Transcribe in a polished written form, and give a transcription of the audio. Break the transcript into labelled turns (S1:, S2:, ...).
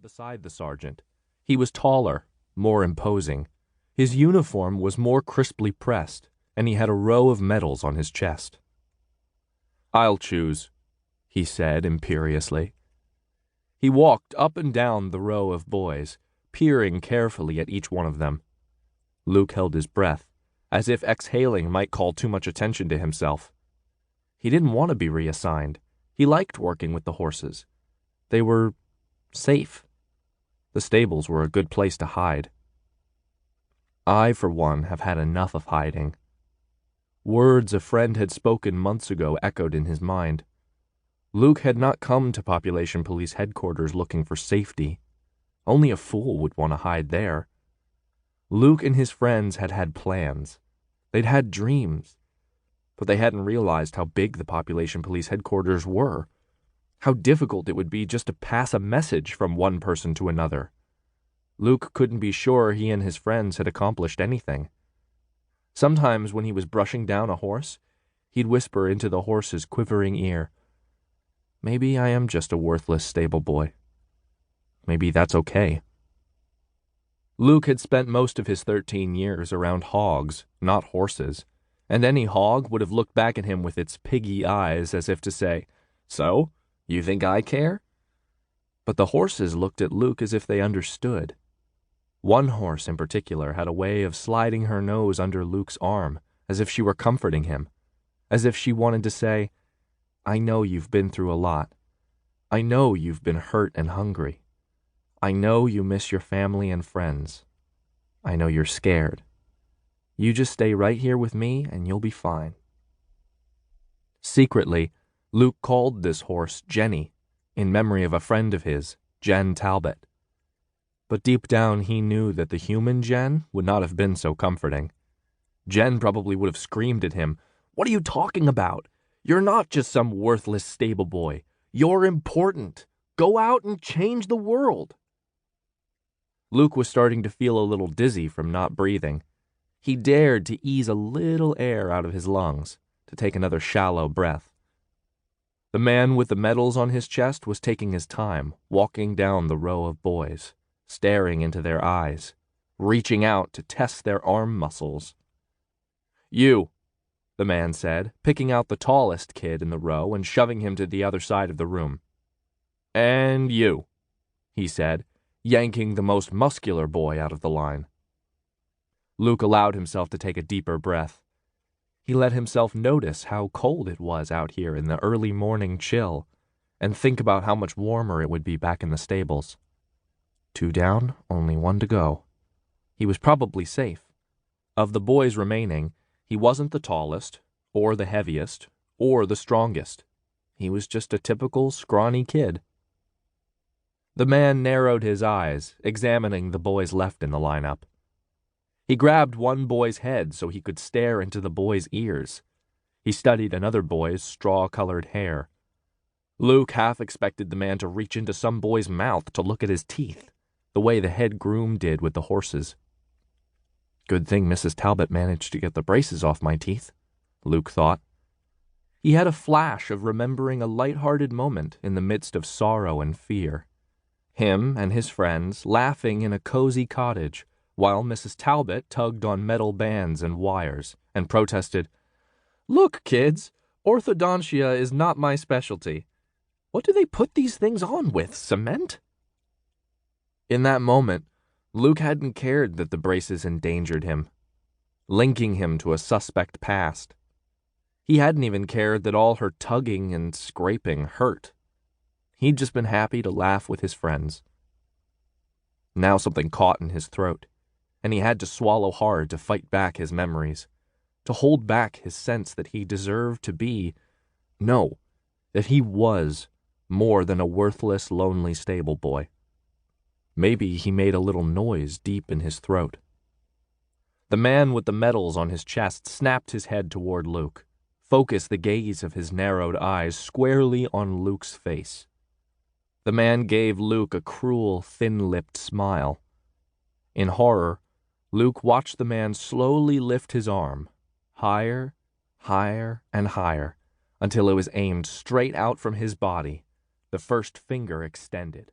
S1: up beside the sergeant. He was taller, more imposing. His uniform was more crisply pressed, and he had a row of medals on his chest. "I'll choose," he said imperiously. He walked up and down the row of boys, peering carefully at each one of them. Luke held his breath, as if exhaling might call too much attention to himself. He didn't want to be reassigned. He liked working with the horses. They were safe. The stables were a good place to hide. I, for one, have had enough of hiding. Words a friend had spoken months ago echoed in his mind. Luke had not come to Population Police Headquarters looking for safety. Only a fool would want to hide there. Luke and his friends had had plans. They'd had dreams. But they hadn't realized how big the Population Police Headquarters were. How difficult it would be just to pass a message from one person to another. Luke couldn't be sure he and his friends had accomplished anything. Sometimes when he was brushing down a horse, he'd whisper into the horse's quivering ear, "Maybe I am just a worthless stable boy. Maybe that's okay." Luke had spent most of his 13 years around hogs, not horses, and any hog would have looked back at him with its piggy eyes as if to say, "So, you think I care?" But the horses looked at Luke as if they understood. One horse in particular had a way of sliding her nose under Luke's arm as if she were comforting him, as if she wanted to say, "I know you've been through a lot. I know you've been hurt and hungry. I know you miss your family and friends. I know you're scared. You just stay right here with me and you'll be fine." Secretly, Luke called this horse Jenny, in memory of a friend of his, Jen Talbot. But deep down he knew that the human Jen would not have been so comforting. Jen probably would have screamed at him, "What are you talking about? You're not just some worthless stable boy. You're important. Go out and change the world." Luke was starting to feel a little dizzy from not breathing. He dared to ease a little air out of his lungs, to take another shallow breath. The man with the medals on his chest was taking his time, walking down the row of boys, staring into their eyes, reaching out to test their arm muscles. "You," the man said, picking out the tallest kid in the row and shoving him to the other side of the room. "And you," he said, yanking the most muscular boy out of the line. Luke allowed himself to take a deeper breath. He let himself notice how cold it was out here in the early morning chill, and think about how much warmer it would be back in the stables. 2 down, only 1 to go. He was probably safe. Of the boys remaining, he wasn't the tallest, or the heaviest, or the strongest. He was just a typical scrawny kid. The man narrowed his eyes, examining the boys left in the lineup. He grabbed one boy's head so he could stare into the boy's ears. He studied another boy's straw-colored hair. Luke half expected the man to reach into some boy's mouth to look at his teeth, the way the head groom did with the horses. "Good thing Mrs. Talbot managed to get the braces off my teeth," Luke thought. He had a flash of remembering a light-hearted moment in the midst of sorrow and fear. Him and his friends laughing in a cozy cottage, while Mrs. Talbot tugged on metal bands and wires and protested, "Look, kids, orthodontia is not my specialty. What do they put these things on with, cement?" In that moment, Luke hadn't cared that the braces endangered him, linking him to a suspect past. He hadn't even cared that all her tugging and scraping hurt. He'd just been happy to laugh with his friends. Now something caught in his throat, and he had to swallow hard to fight back his memories, to hold back his sense that he deserved to be, no, that he was more than a worthless, lonely stable boy. Maybe he made a little noise deep in his throat. The man with the medals on his chest snapped his head toward Luke, focused the gaze of his narrowed eyes squarely on Luke's face. The man gave Luke a cruel, thin-lipped smile. In horror, Luke watched the man slowly lift his arm, higher, higher, and higher, until it was aimed straight out from his body, the first finger extended.